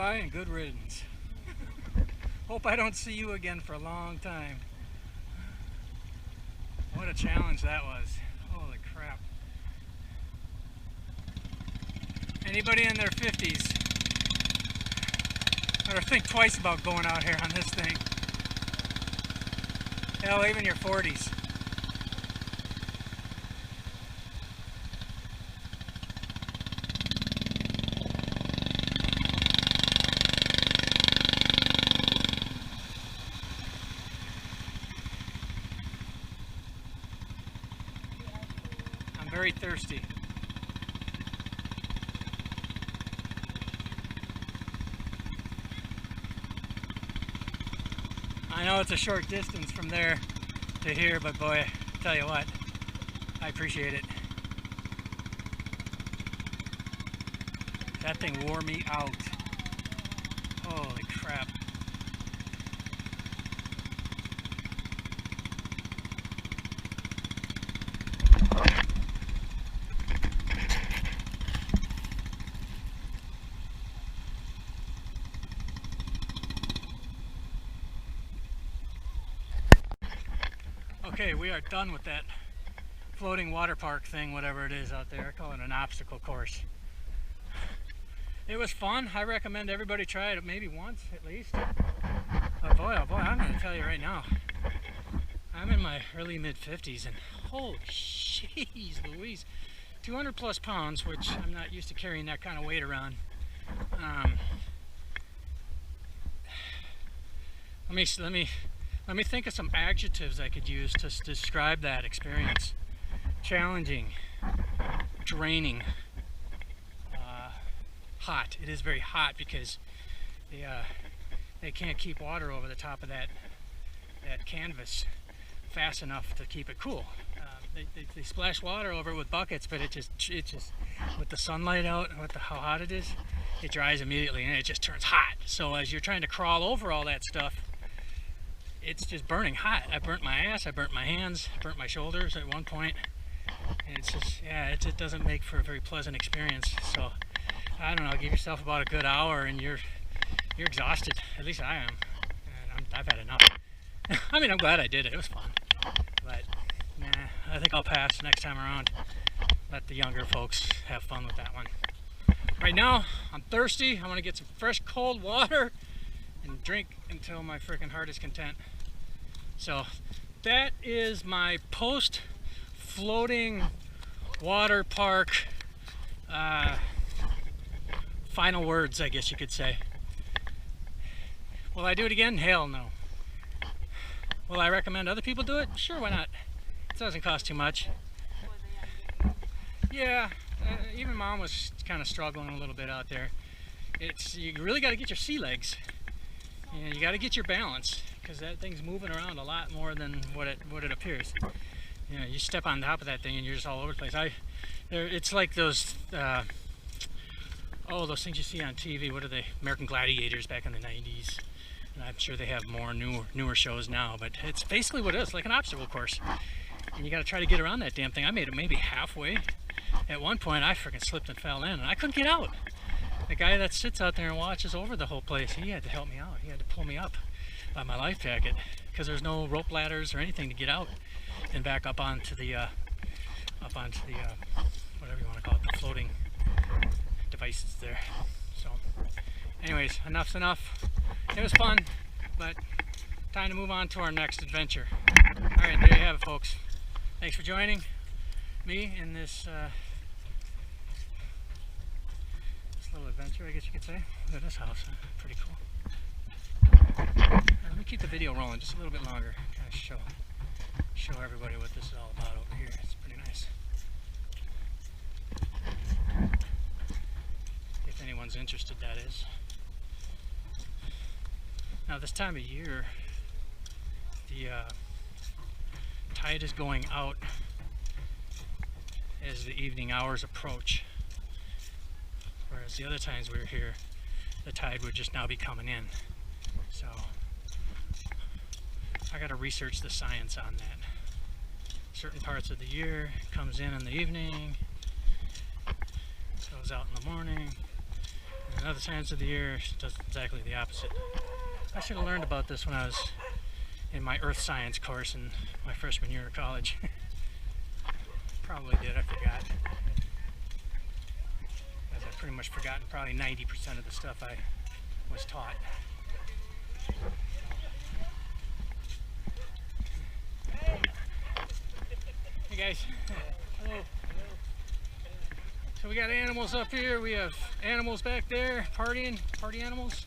Goodbye and good riddance. Hope I don't see you again for a long time. What a challenge that was. Holy crap. Anybody in their 50s better think twice about going out here on this thing. Hell, even your 40s. I'm very thirsty. I know it's a short distance from there to here, but boy, I tell you what, I appreciate it. That thing wore me out. Holy crap. Okay, we are done with that floating water park thing, whatever it is out there. I call it an obstacle course. It was fun. I recommend everybody try it maybe once at least. But boy, oh boy, I'm going to tell you right now, I'm in my early mid-50s and holy jeez Louise, 200 plus pounds, which I'm not used to carrying that kind of weight around. Let me think of some adjectives I could use to describe that experience. Challenging, draining, hot. It is very hot because they can't keep water over the top of that canvas fast enough to keep it cool. They splash water over it with buckets, but it just with the sunlight out and how hot it is, it dries immediately and it just turns hot. So as you're trying to crawl over all that stuff, it's just burning hot. I burnt my ass, I burnt my hands, burnt my shoulders at one point. And it's just, yeah, it doesn't make for a very pleasant experience. So, I don't know, give yourself about a good hour and you're exhausted. At least I am. And I've had enough. I mean, I'm glad I did it. It was fun. But, nah, I think I'll pass next time around. Let the younger folks have fun with that one. Right now, I'm thirsty. I want to get some fresh, cold water and drink until my freaking heart is content. So that is my post floating water park final words, I guess you could say. Will I do it again? Hell no. Will I recommend other people do it? Sure, why not? It doesn't cost too much. Yeah, even Mom was kind of struggling a little bit out there. You really got to get your sea legs. You got to get your balance, because that thing's moving around a lot more than what it appears. You know, you step on top of that thing and you're just all over the place. It's like those those things you see on TV. What are they? American Gladiators back in the 90s. And I'm sure they have more newer shows now, but it's basically what it is, like an obstacle course. And you got to try to get around that damn thing. I made it maybe halfway. At one point, I freaking slipped and fell in, and I couldn't get out. The guy that sits out there and watches over the whole place, he had to help me out. He had to pull me up by my life jacket because there's no rope ladders or anything to get out and back up onto the whatever you want to call it, the floating devices there. So, anyways, enough's enough. It was fun, but time to move on to our next adventure. All right, there you have it, folks. Thanks for joining me in this little adventure, I guess you could say. Look at this house, huh? Pretty cool. Let me keep the video rolling just a little bit longer, kind of show everybody what this is all about over here. It's pretty nice. If anyone's interested, that is. Now this time of year, the tide is going out as the evening hours approach. Whereas the other times we were here, the tide would just now be coming in. So I got to research the science on that. Certain parts of the year it comes in the evening, goes out in the morning, And other times of the year, it does exactly the opposite. I should have learned about this when I was in my earth science course in my freshman year of college. Probably did, I forgot. As I've pretty much forgotten probably 90% of the stuff I was taught. Hey guys. Hello. So we got animals up here, we have animals back there, party animals.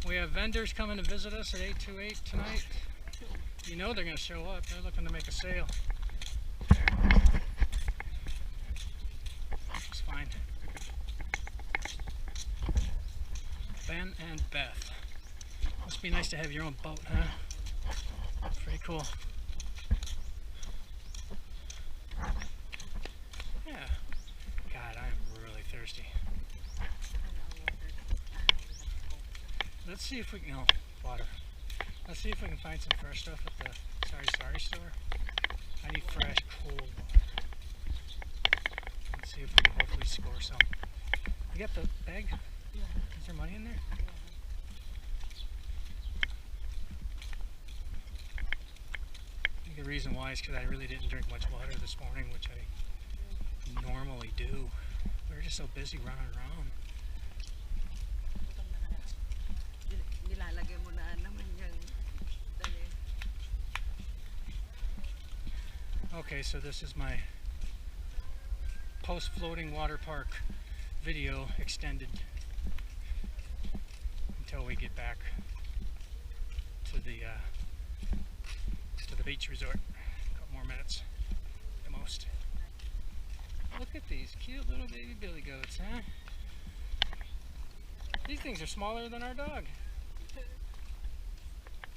We have vendors coming to visit us at 828 tonight. You know they're going to show up, they're looking to make a sale. Looks fine. Ben and Beth. Must be nice to have your own boat, huh? Pretty cool. Yeah. God, I am really thirsty. Let's see if we can, water. Let's see if we can find some fresh stuff at the Sorry store. I need fresh, cold water. Let's see if we can hopefully score some. You got the bag? Yeah. Is there money in there? Yeah. I think the reason why is because I really didn't drink much water this morning, which I normally do. We were just so busy running around. Okay, so this is my post-floating water park video extended until we get back to the beach resort. A couple more minutes, at the most. Look at these cute little baby billy goats, huh? These things are smaller than our dog.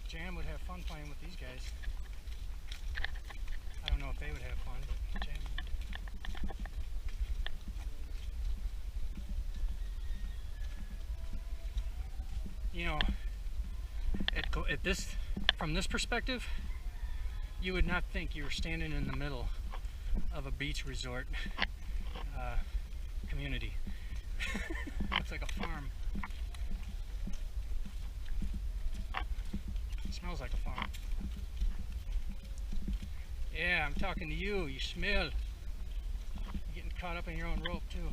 Jam would have fun playing with these guys. I don't know if they would have fun, but Jam would. You know, from this perspective, you would not think you were standing in the middle of a beach resort community. Looks like a farm. It smells like a farm. Yeah, I'm talking to you. You smell. You're getting caught up in your own rope too.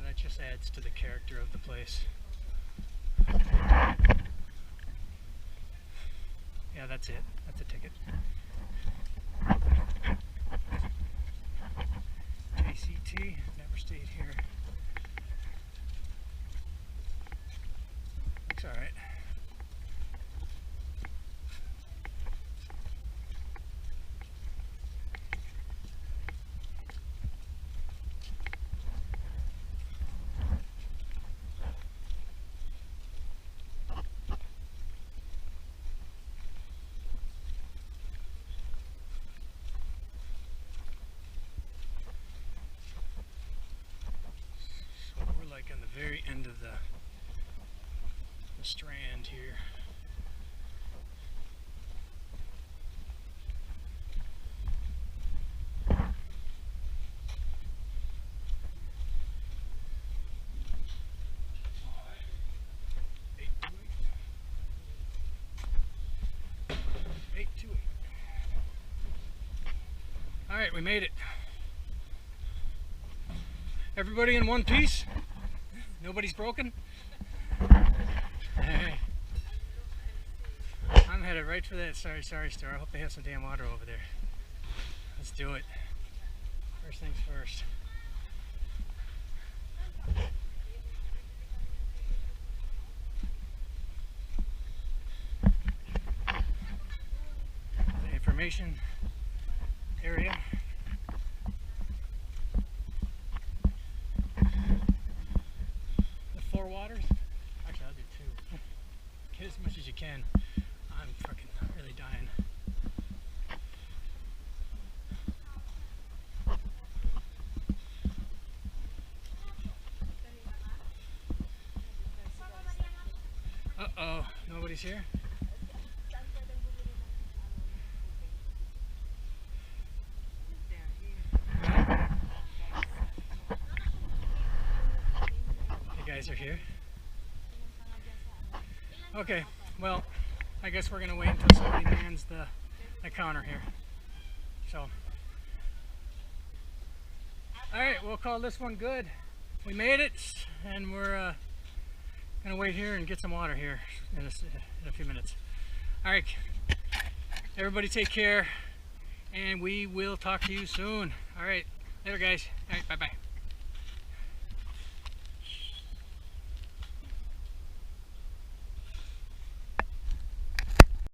That just adds to the character of the place. Yeah, that's it. That's a ticket. JCT, never stayed here. Looks alright. Like on the very end of the strand here. All right, we made it. Everybody in one piece? Nobody's broken? Hey. I'm headed right for that sorry store. I hope they have some damn water over there. Let's do it. First things first. The information area. Waters. Actually, I'll do two. Get as much as you can. I'm fucking really dying. Uh-oh, nobody's here? You guys are here? Okay, well, I guess we're gonna wait until somebody mans the counter here. So, alright, we'll call this one good. We made it, and we're gonna wait here and get some water here in a few minutes. Alright, everybody take care, and we will talk to you soon. Alright, later guys. Alright, bye-bye.